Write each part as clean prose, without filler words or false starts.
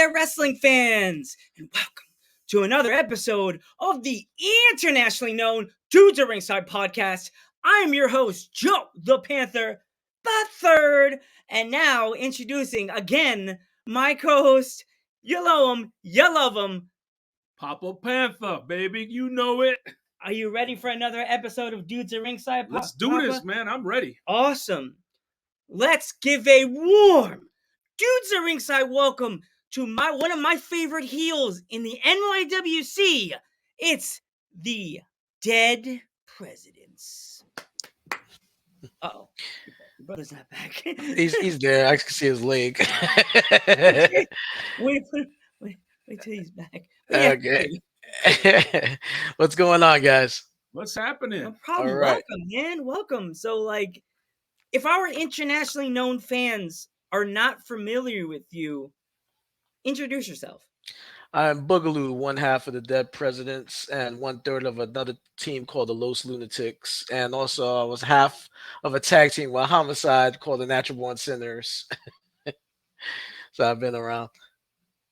there, wrestling fans, and welcome to another episode of the internationally known Dudes at Ringside podcast. I'm your host, Joe the Panther, the third, and now introducing again my co-host. You know him, you love him, Papa Panther, baby, you know it. Are you ready for another episode of Dudes at Ringside? Let's do this, man. I'm ready. Awesome. Let's give a warm Dudes at Ringside welcome to one of my favorite heels in the NYWC. It's the Dead Presidents. Uh-oh. Your brother's not back. He's there. I can see his leg. wait till he's back. Okay. What's going on, guys? What's happening? No problem. Right. Welcome, man. Welcome. So, if our internationally known fans are not familiar with you, introduce yourself. I'm Boogaloo, one half of the Dead Presidents and 1/3 of another team called the Los Lunatics. And also I was half of a tag team with Homicide called the Natural Born Sinners. So I've been around.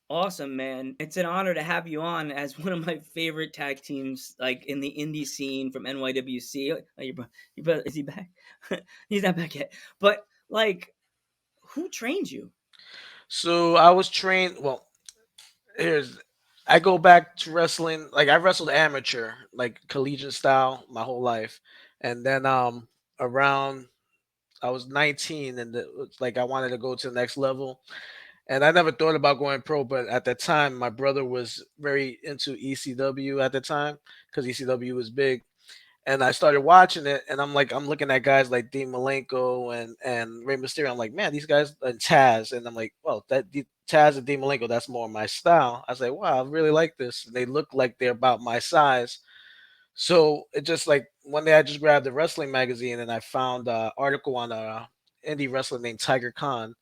Awesome, man. It's an honor to have you on as one of my favorite tag teams, in the indie scene from NYWC. Oh, your brother, is he back? He's not back yet. But, who trained you? So I was trained, I go back to wrestling, I wrestled amateur, collegiate style my whole life. And then around I was 19 and I wanted to go to the next level. And I never thought about going pro, but at that time, my brother was very into ECW at the time because ECW was big. And I started watching it, and I'm looking at guys like Dean Malenko and Rey Mysterio. I'm like, man, these guys and Taz, and I'm like, well, Taz and Dean Malenko, that's more my style. I was like, wow, I really like this. And they look like they're about my size. So it just one day I just grabbed a wrestling magazine and I found an article on a indie wrestler named Tiger Khan,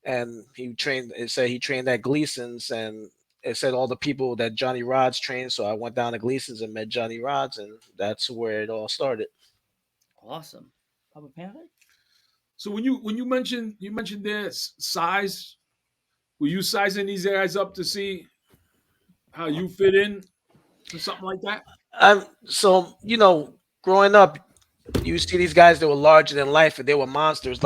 and it said he trained at Gleason's, and it said all the people that Johnny Rods trained. So I went down to Gleason's and met Johnny Rods, and that's where it all started. Awesome. Papa Panther? So when you mentioned their size, were you sizing these guys up to see how you fit in or something like that? So growing up, you see these guys that were larger than life and they were monsters.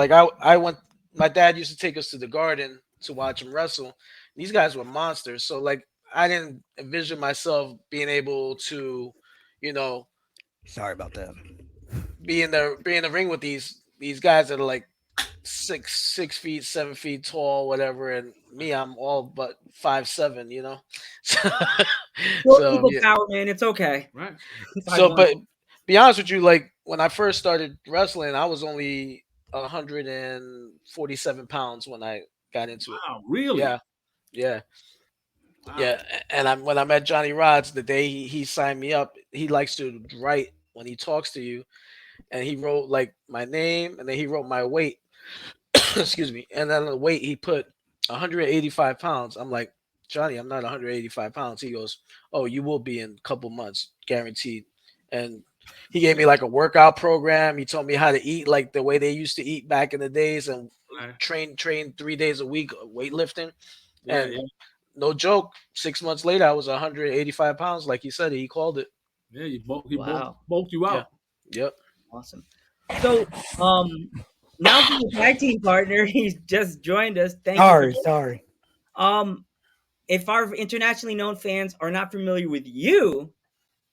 My dad used to take us to the Garden to watch them wrestle. These guys were monsters. So I didn't envision myself being able to, sorry about that, be in the ring with these guys that are 6 feet, 7 feet tall, whatever. And me, I'm all but 5'7", So yeah. Power, man, it's okay. Right. So, but be honest with you, when I first started wrestling, I was only 147 pounds when I got into it. Wow, really? Yeah. Wow. Yeah. And when I met Johnny Rods, the day he signed me up, he likes to write when he talks to you, and he wrote my name, and then he wrote my weight. Excuse me. And then the weight he put 185 pounds. I'm like, Johnny, I'm not 185 pounds. He goes, oh, you will be in a couple months, guaranteed. And he gave me a workout program. He told me how to eat the way they used to eat back in the days, and train 3 days a week weightlifting. And no joke, 6 months later, I was 185 pounds. Like he said, he called it. Yeah, he bulked you out. Yeah. Yep. Awesome. So, now for the tag team partner, he's just joined us. Sorry. If our internationally known fans are not familiar with you,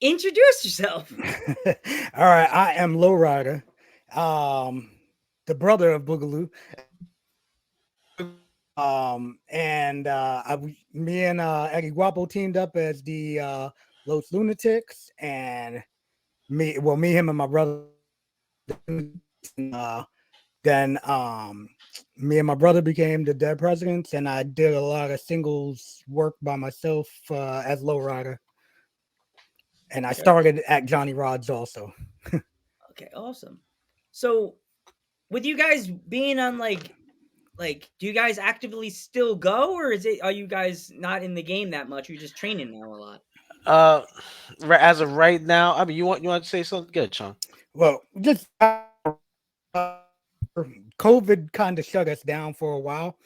introduce yourself. All right, I am Lowrider, the brother of Boogaloo. Me and Eddie Guapo teamed up as the Los Lunatics, and me, him, and my brother. Then me and my brother became the Dead Presidents, and I did a lot of singles work by myself as Lowrider. And I started at Johnny Rods also. Okay, awesome. So, with you guys being on do you guys actively still go, or are you guys not in the game that much? You're just training now a lot. As of right now, I mean, you want to say something? Good, Chong. Well, just COVID kind of shut us down for a while.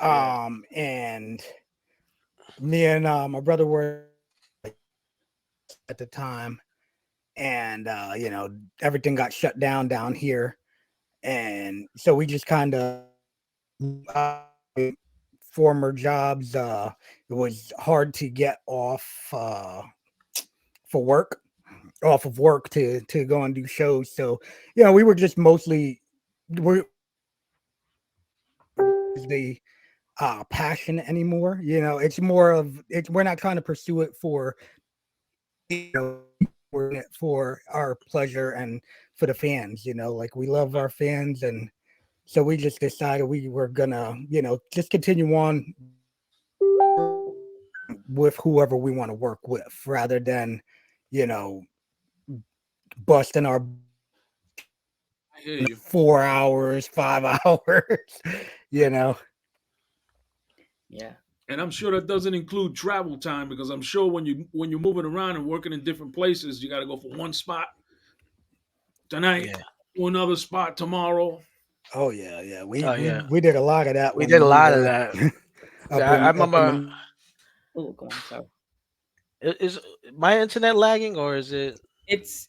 And Me and my brother were at the time, and everything got shut down here, and so we just kind of former jobs. It was hard to get for work off of work to go and do shows. So we were just mostly we're the passion anymore. It's more of it's we're not trying to pursue it for we're in it for our pleasure and for the fans. Like we love our fans, and so we just decided we were gonna just continue on with whoever we want to work with rather than you know busting our I hear you. 4 hours, 5 hours. you know Yeah. And I'm sure that doesn't include travel time because I'm sure when you're moving around and working in different places, you got to go from one spot tonight Yeah. to another spot tomorrow. Oh yeah. We Oh we yeah. we did a lot of that We when did a we lot of were that. up I in remember. the Oh, go on. Sorry. Is my internet lagging or is it? It's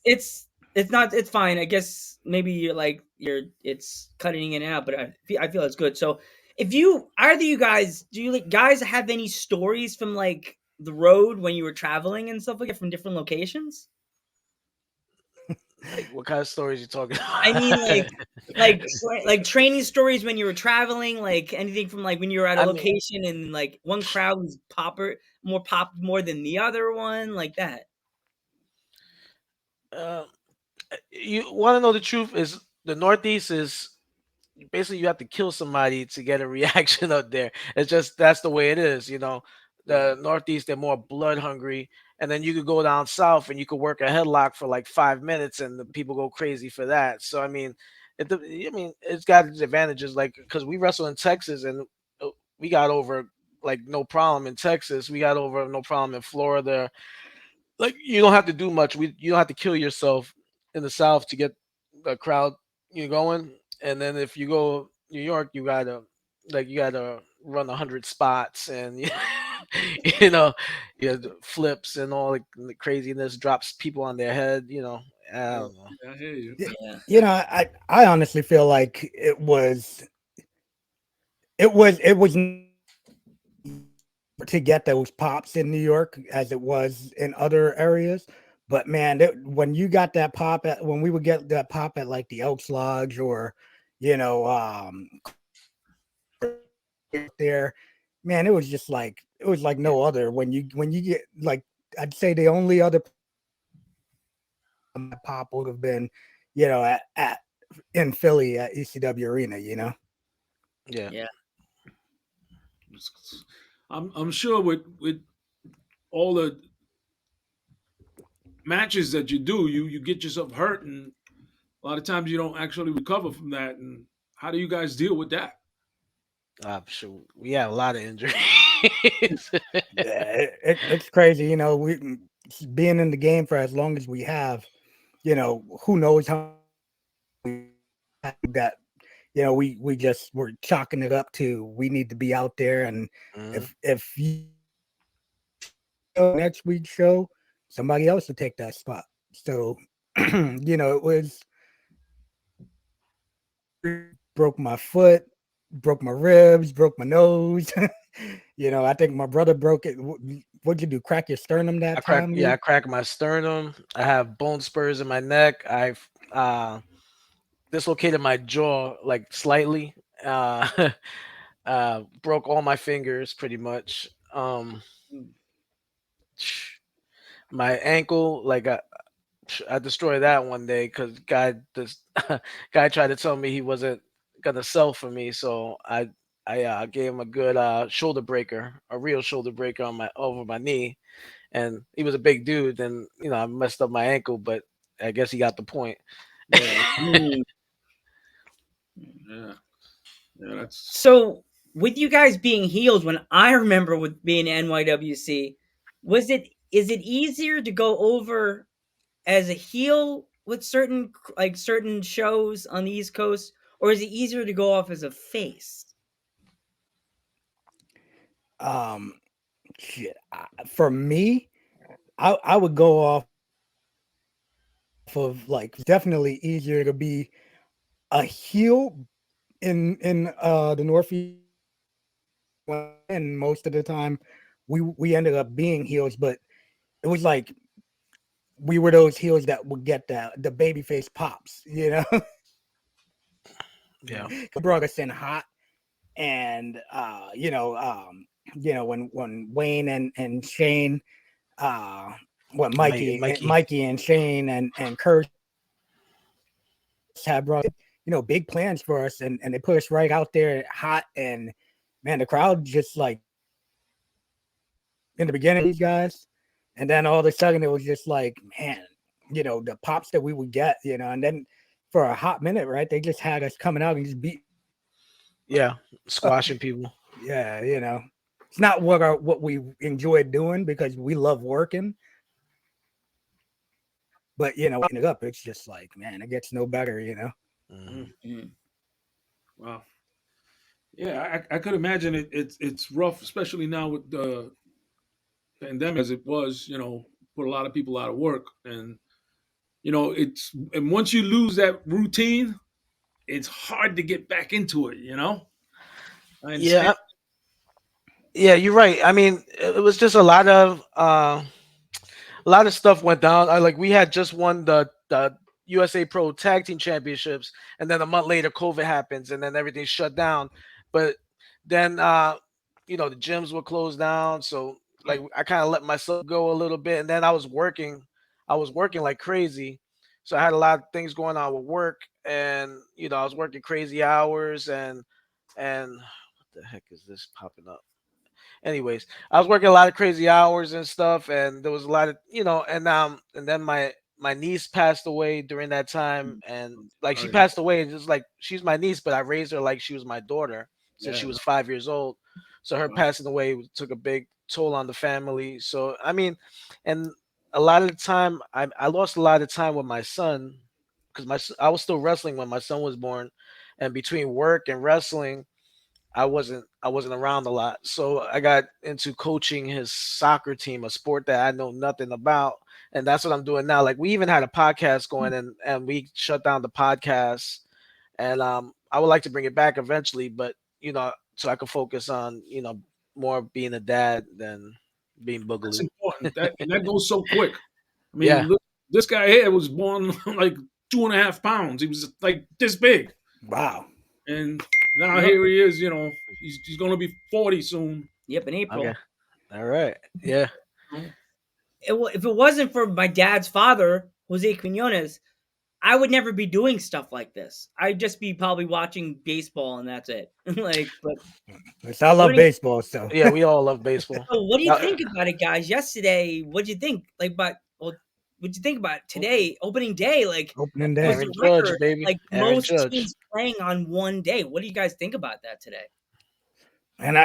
not. It's fine. I guess maybe you're like you're. It's cutting in and out, but I feel it's good. So, if you either you guys do you like guys have any stories from like the road when you were traveling and stuff like that from different locations? Like, what kind of stories you talking I mean, about? like training stories when you were traveling, like anything from like when you were at a I mean, location and like one crowd was popped more than the other one, like that. uh, you want to know the truth? Is the Northeast is basically you have to kill somebody to get a reaction up there. It's just that's the way it is, you know. Yeah. The Northeast they're more blood hungry, and then you could go down south and you could work a headlock for like 5 minutes, and the people go crazy for that. So I mean, it's got its advantages, like because we wrestle in Texas and we got over like no problem in Texas. We got over no problem in Florida. Like you don't have to do much. You don't have to kill yourself in the South to get the crowd going. And then if you go New York, you gotta run 100 spots and you know flips and all the craziness drops people on their head. I Yeah, don't know. I hear you. y- Yeah. I honestly feel like it was to get those pops in New York as it was in other areas. But man, when you got that pop at when we would get that pop at like the Elks Lodge or you know there, man, it was like no other. When you get like I'd say the only other pop would have been at in Philly at ECW Arena. Yeah. Yeah. I'm sure with all the matches that you do, you get yourself hurt, and a lot of times you don't actually recover from that. And how do you guys deal with that? I'm sure we had a lot of injuries. Yeah, it's crazy. We being in the game for as long as we have. Who knows how that we just we're chalking it up to we need to be out there, and Mhm. if you next week's show somebody else will take that spot. So it was broke my foot, broke my ribs, broke my nose. I think my brother broke it. What'd you do, crack your sternum that time, I Lee? cracked my sternum. I have bone spurs in my neck. I've dislocated my jaw like slightly. Uh, broke all my fingers pretty much. Mm. My ankle, like I destroyed that one day because this guy tried to tell me he wasn't gonna sell for me, so I gave him a good shoulder breaker, a real shoulder breaker on my over my knee, and he was a big dude, and I messed up my ankle, but I guess he got the point. Yeah, Mm. yeah, yeah. That's So, with you guys being heels, when I remember with being NYWC, is it easier to go over as a heel with certain shows on the East Coast, or is it easier to go off as a face? Um, Shit, for me, I would go off of like definitely easier to be a heel in the Northeast than a face. And most of the time, we ended up being heels, but it was like we were those heels that would get the baby face pops, you know. Yeah. Brought us in hot, and when Wayne and Shane, uh, what Mikey. Mikey and Shane and Curse had brought, big plans for us, and they put us right out there hot, and man, the crowd just like in the beginning these guys, and then all of a sudden it was just like, man, the pops that we would get, and then for a hot minute, right, they just had us coming out and just beating Yeah, squashing people. yeah, it's not what we enjoy doing because we love working, but it up, it's just like, man, it gets no better. Mhm. Mhm. Wow. Yeah, I could imagine it's rough, especially now with the pandemic as it was. Put a lot of people out of work, and and once you lose that routine, it's hard to get back into it. I understand. Yeah, yeah, you're right. I mean, it was just a lot of stuff went down. We had just won the USA Pro Tag Team Championships, and then a month later, COVID happens, and then everything shut down. But then, the gyms were closed down, so I kind of let myself go a little bit, and then I was working like crazy, so I had a lot of things going on with work, and I was working crazy hours, and what the heck is this popping up? Anyways, I was working a lot of crazy hours and stuff, and there was a lot of and then my niece passed away during that time, and like she Sorry. passed away, and just like she's my niece, but I raised her like she was my daughter since Yeah. she was 5 years old. So her Wow. passing away took a big toll on the family. So I mean, and a lot of the time I lost a lot of time with my son because I was still wrestling when my son was born, and between work and wrestling I wasn't around a lot. So I got into coaching his soccer team, a sport that I know nothing about. And that's what I'm doing now. Like we even had a podcast going and we shut down the podcast. And I would like to bring it back eventually, but so I could focus on, more being a dad than being That's boogaloo. important. That goes so quick. I mean, Yeah. look, this guy here was born like 2.5 pounds. He was like this big, Wow. and now Yep. here he is. He's going to be 40 soon. Yep, in Okay. April. All right. Yeah. If it wasn't for my dad's father, Jose Quinones, I would never be doing stuff like this. I'd just be probably watching baseball and that's it. But So I what love do you, baseball, so Yeah. We all love baseball. so what do you Now, think about it, guys? Yesterday, what'd you think? What'd you think about it today, opening day? Like, opening it was day. a Aaron Judge, record. baby. Like Aaron most Judge. teams playing on one day. What do you guys think about that today? And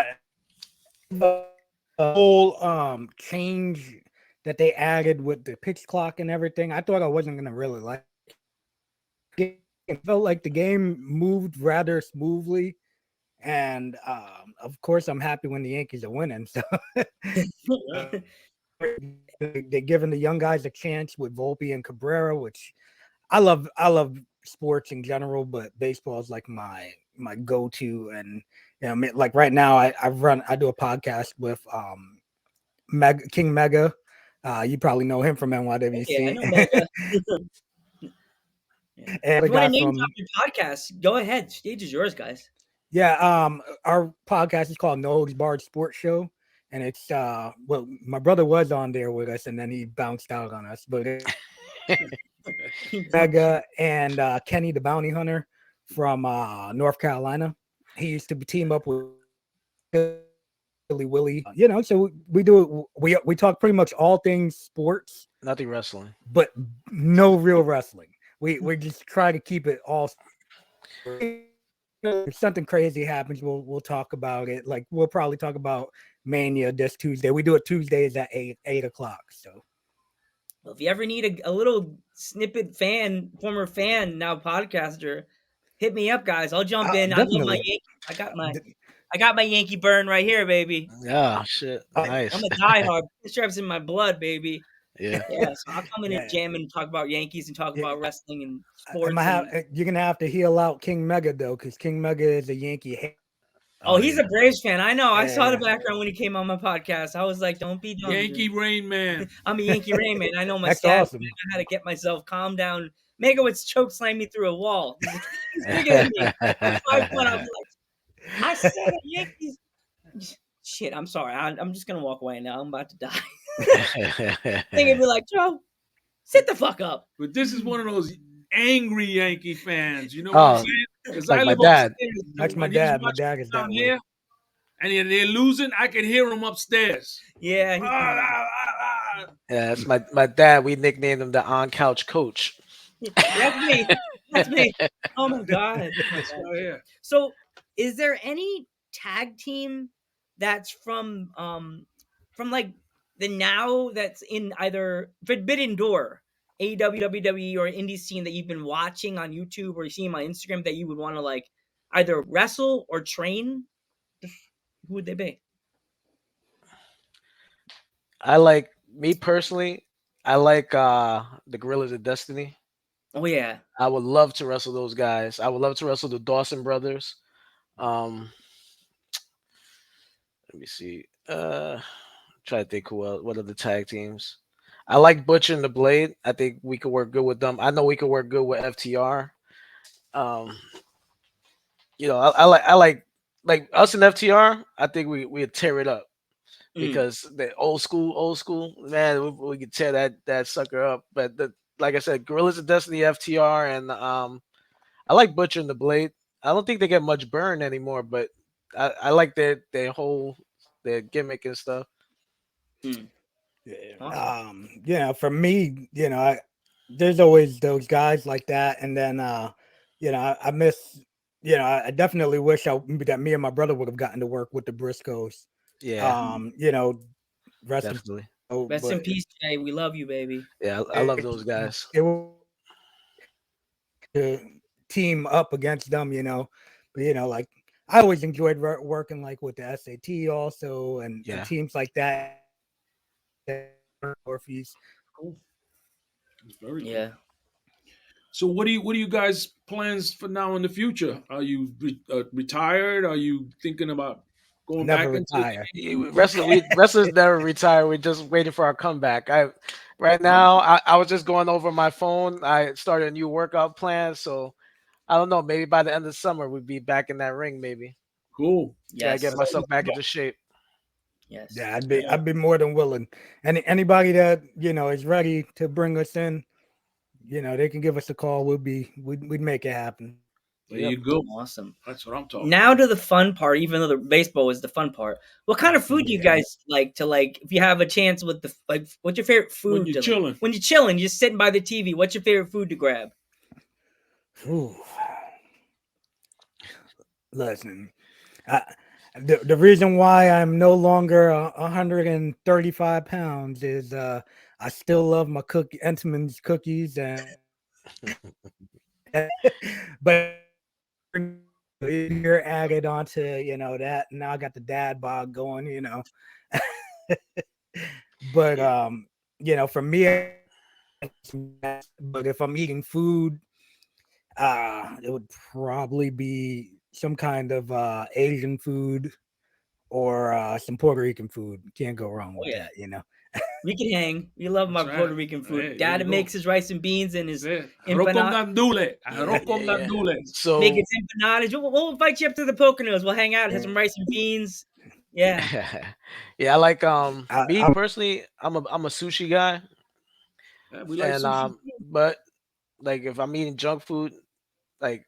the whole change that they added with the pitch clock and everything, I thought I wasn't gonna really like it. It felt like the game moved rather smoothly, and of course I'm happy when the Yankees are winning. So Yeah. they're giving the young guys a chance with Volpe and Cabrera, which I love sports in general, but baseball is like my go-to. And like right now I do a podcast with King Mega. You probably know him from Yeah, I NYWC. know Mega. Yeah. And If the you want guy to name drop from your podcast, go ahead. Stage is yours, guys. our podcast is called No Holds Barred Sports Show. And it's well, my brother was on there with us and then he bounced out on us, but Mega and Kenny the Bounty Hunter from North Carolina. He used to team up with Willie Willie. So we do we talk pretty much all things sports, Nothing wrestling. but no real wrestling. We just try to keep it all. If something crazy happens, we'll talk about it. Like we'll probably talk about Mania this Tuesday. We do it Tuesdays at 8 o'clock. So Well, if you ever need a little snippet former fan, now podcaster, hit me up, guys. I'll jump in. I love my definitely. Yankees. I got my I got my Yankee burn right here, baby. Yeah, shit. I'm Nice. a diehard. Pinstripes in my blood, baby. Yeah. Yeah, so I'll come in and Yeah. jam and talk about Yankees and talk Yeah. about wrestling and I'm sports. gonna have, And you're gonna have to heal out King Mega though, because King Mega is a Yankee hater. oh, Oh he's a yeah. Braves fan. I know. I saw the Yeah. background when he came on my podcast. I was like, "Don't be dumb, Yankee dude." Rain Man. I'm a Yankee Rain man. I know my That's stats. awesome. I had to get myself calm down. Megawitz choke slammed me through a wall. He's bigger than me. I'm 5'1". I was like, I said it, Yankees. Shit, I'm sorry. I'm just gonna walk away now. I'm about to die. Thing would be like, Joe, sit the fuck up. But this is one of those angry Yankee fans. You know what I'm Oh, saying? Because I like my live dad. upstairs. That's And my when he's dad. My watching dad is down that way. here and they're losing, I can hear him upstairs. Yeah, Yeah, that's my dad. We nicknamed him the on couch coach. that's me. That's me. Oh my god. Oh my That's God. right here. So, is there any tag team that's from like the now that's in either Forbidden Door, AEW, WWE, or indie scene that you've been watching on YouTube or you see on Instagram that you would want to like either wrestle or train? Who would they be? I like me personally. I like the Gorillas of Destiny. Oh yeah. I would love to wrestle those guys. I would love to wrestle the Dawson brothers. Um, let me see. Try to think who else. What are the tag teams? I like Butcher and the Blade. I think we could work good with them. I know we could work good with FTR. Um, I like us and FTR. I think we'd tear it up Mm. because the old school man, we could tear that sucker up. But like I said, Gorillas of Destiny, FTR, and I like Butcher and the Blade. I don't think they get much burn anymore, but I like their whole their gimmick and stuff. Mm. Yeah. Awesome. For me, there's always those guys like that, and then I miss, I definitely wish that me and my brother would have gotten to work with the Briscoes. Yeah, Rest in definitely. Rest in but peace, Jay. We love you, baby. Yeah, I love those guys. it was to team up against them, but like I always enjoyed working like with the SAT also and Yeah. teams like that. Orpheus. Cool. It's very cool. Yeah. So what do you guys plans for now in the future? Are you retired? Are you thinking about going Never back into retire. Wrestlers never retire. We're just waiting for our comeback. Right now I was just going over my phone. I started a new workout plan, so I don't know. Maybe by the end of summer we'd be back in that ring. Maybe Cool. gotta Yes. get myself back into shape. Yes. Yeah, I'd be more than willing. Anybody that is ready to bring us in, they can give us a call. We'd make it happen. There Yep. you go. Awesome. That's what I'm talking. Now to the fun part, even though the baseball is the fun part. What kind of food do you guys like to like if you have a chance with the like what's your favorite food When you're to, chilling. When you're chilling, just sitting by the TV, what's your favorite food to grab? Ooh. Listen, the reason why I'm no longer 135 pounds is I still love my Entenmann's cookies and but you're added onto that now I got the dad bod going but for me but if I'm eating food it would probably be some kind of Asian food or some Puerto Rican food. Can't go wrong with that, We can hang. We love my That's right. Puerto Rican food. Hey, there Dad you go. makes his rice and beans and his Arroz con gandules. Arroz con Yeah. gandules. So make his empanadas. We'll invite you up to the Poconos. We'll hang out, have some rice and beans. Yeah. yeah, I like me I'm- personally. I'm a sushi guy, Yeah, we like and sushi. but like if I'm eating junk food, like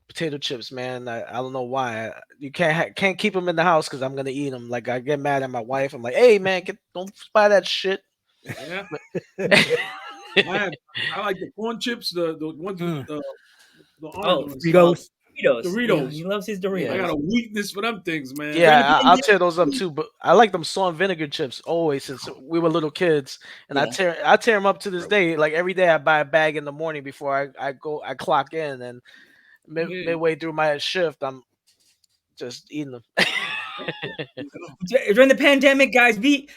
potato chips, man. I don't know why you can't keep them in the house because I'm gonna eat them. Like I get mad at my wife. I'm like, hey man, don't buy that shit. Yeah. But- I like the corn chips, the ones with the Oh, orange ones. Fritos. Doritos. Doritos. Yeah, he loves his Doritos. I got a weakness for them things, man. Yeah, I'll tear those up too. But I like them salt and vinegar chips always since we were little kids, and Yeah. I tear them up to this day. Like every day, I buy a bag in the morning before I clock in, and Yeah. midway through my shift, I'm just eating them. During the pandemic, guys, we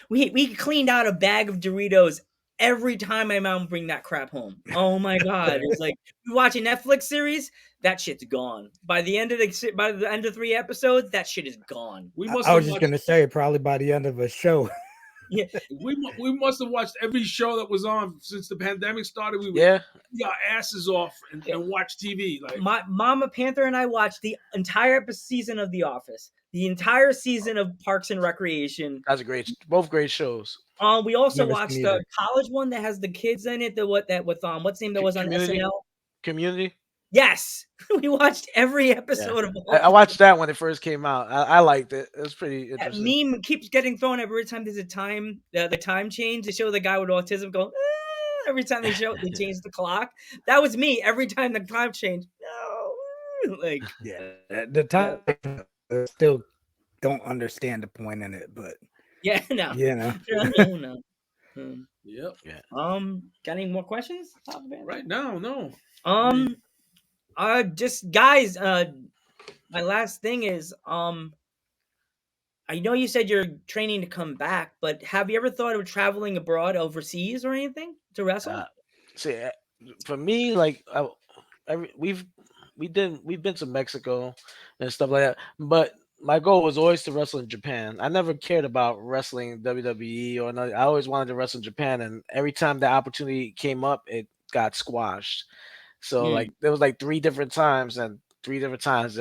cleaned out a bag of Doritos every time my mom would bring that crap home. Oh my god! It's like we watch a Netflix series, that shit's gone. By the end of 3 episodes, that shit is gone. We I, must I have was just watched gonna say probably by the end of a show. Yeah, we must have watched every show that was on since the pandemic started. We would Yeah, eat our asses off and, yeah. and watch TV. Like My Mama Panther and I watched the entire season of The Office, the entire season of Parks and Recreation. that's a great, both great shows. We also Never seen watched either. the college one that has the kids in it. What's the name that was on Community, SNL? Community. Yes, we watched every Yeah, episode of I, all I watched that when it first came out. I liked it. It was pretty that interesting. meme keeps getting thrown every time there's a the time change. They show the guy with autism go every time they change the clock. That was me every time the time changed. No, like Yeah, the yeah, time still don't understand the point in it, but yeah, no, you know, no. Um, yep. Yeah. got any more questions? Top of it? Right now, no. Um, just guys, my last thing is, I know you said you're training to come back, but have you ever thought of traveling abroad, overseas, or anything to wrestle? Uh, See, for me, like we've we've been to Mexico and stuff like that, but my goal was always to wrestle in Japan. I never cared about wrestling WWE or nothing. I always wanted to wrestle in Japan, and every time the opportunity came up, it got squashed. So Mm, like there was like three different times, and three different times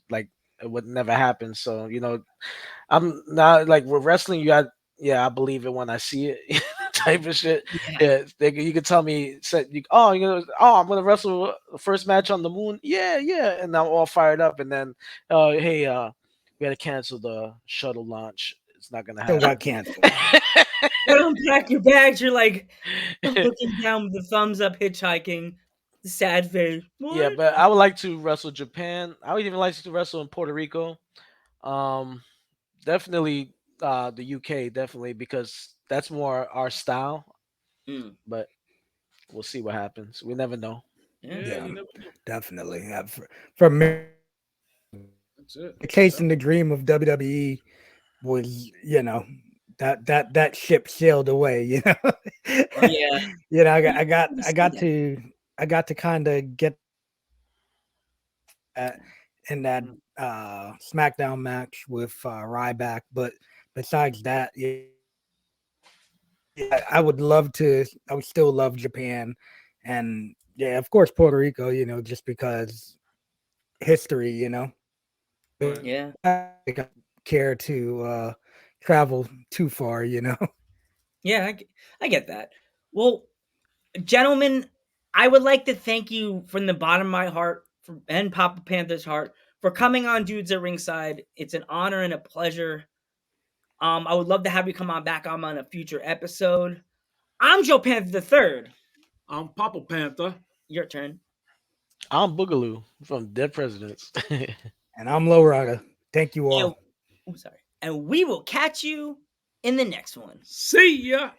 like it would never happen. So I'm not like with wrestling. You got yeah, I believe it when I see it, type of shit. yeah, Yeah, you could tell me, oh, oh, I'm gonna wrestle the first match on the moon. Yeah, yeah, and I'm all fired up, and then, hey, we had to cancel the shuttle launch. It's not gonna still got happen. canceled. you unpack your bags. You're like looking down with the thumbs up, hitchhiking, the sad face. Yeah, What? but I would like to wrestle Japan. I would even like to wrestle in Puerto Rico. Um, Definitely the UK, definitely because that's more our style. Mm, But we'll see what happens. We never know. yeah, Yeah, Yeah, you never know. definitely. For me, That's it. chasing the dream of WWE was, that ship sailed away. yeah. I got, I got, You I see got that? to, I got to kind of get that in that Mm. SmackDown match with Ryback, but besides that, yeah, I would love to. I would still love Japan, and yeah, of course Puerto Rico. Just because history. Right. Yeah, I don't care to travel too far. yeah. I get that. Well, gentlemen, I would like to thank you from the bottom of my heart and Papa Panther's heart for coming on Dudes at Ringside. It's an honor and a pleasure. I would love to have you come on back on a future episode. I'm Joe Panther the Third. I'm Papa Panther. Your turn. I'm Boogaloo from Dead Presidents. And I'm Low Rider. Thank you all. And, sorry. And we will catch you in the next one. See ya.